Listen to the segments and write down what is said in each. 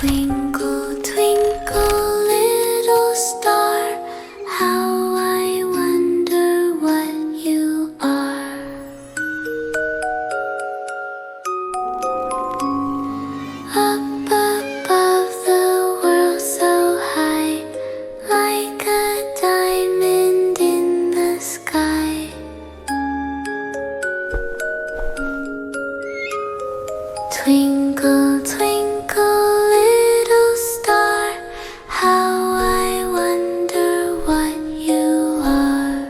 Twinkle, twinkle, little star, how I wonder what you are. Up above the world so high, like a diamond in the sky. Twinkle, twinkle, little star, how I wonder what you are.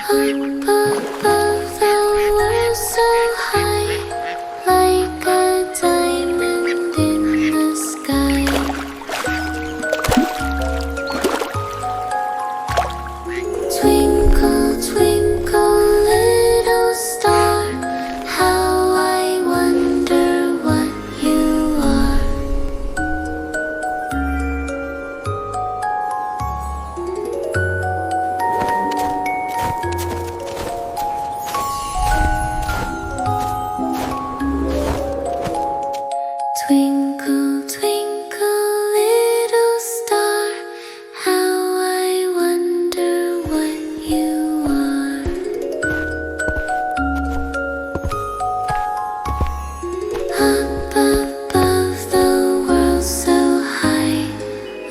Up above the world so high, like a diamond in the sky. Twinkle, twinkle, little star, how I wonder what you are. Twinkle, twinkle, little star, how I wonder what you are. Up above the world so high,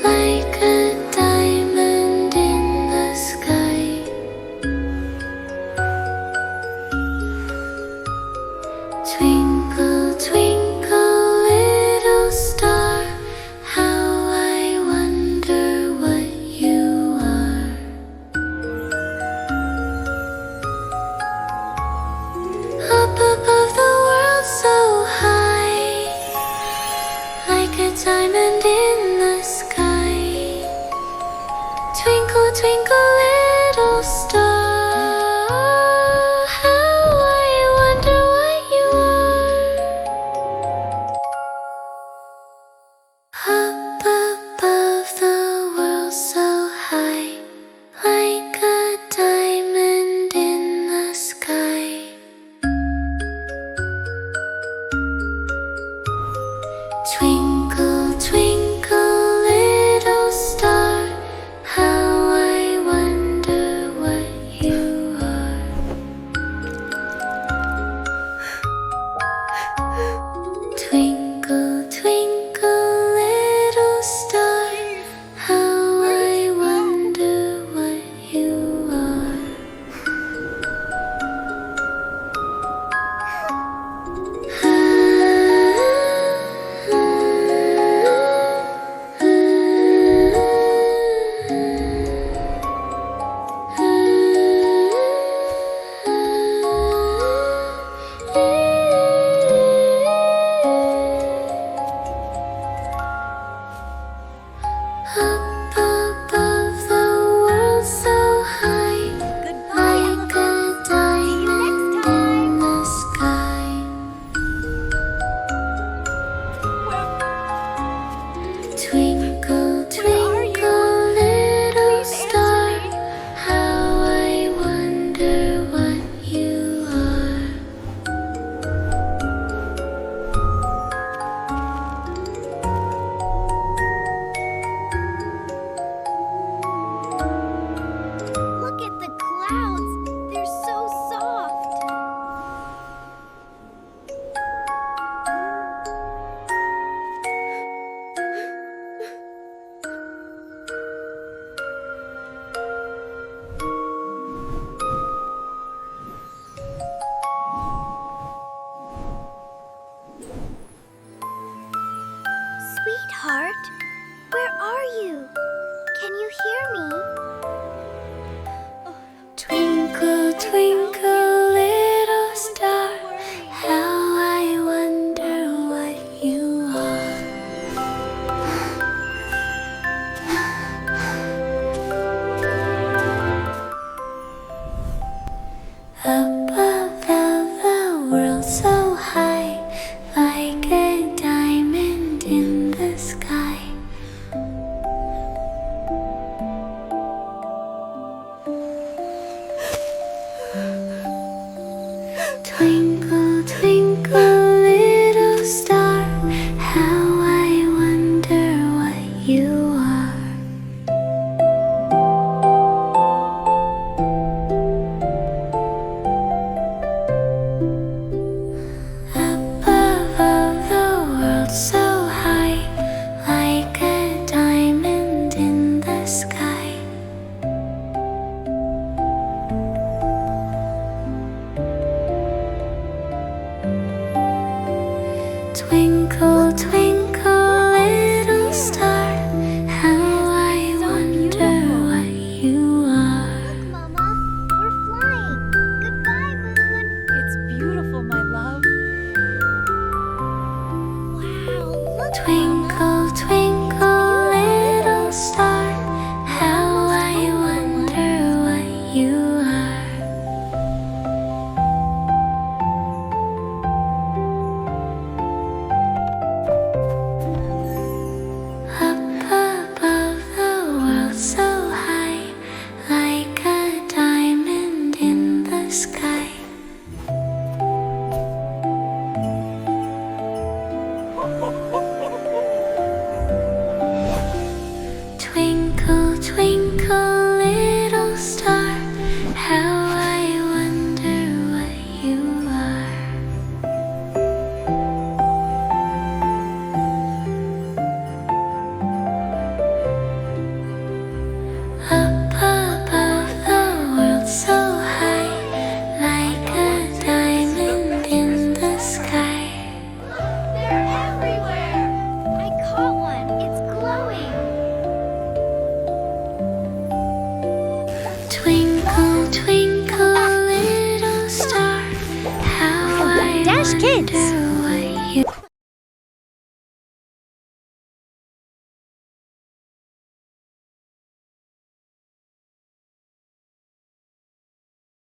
like a diamond in the sky. Twinkle, twinkle, little star, how I wonder what you are. Up above the world so high, like a diamond in the sky. Twinkle, twinkle, little star.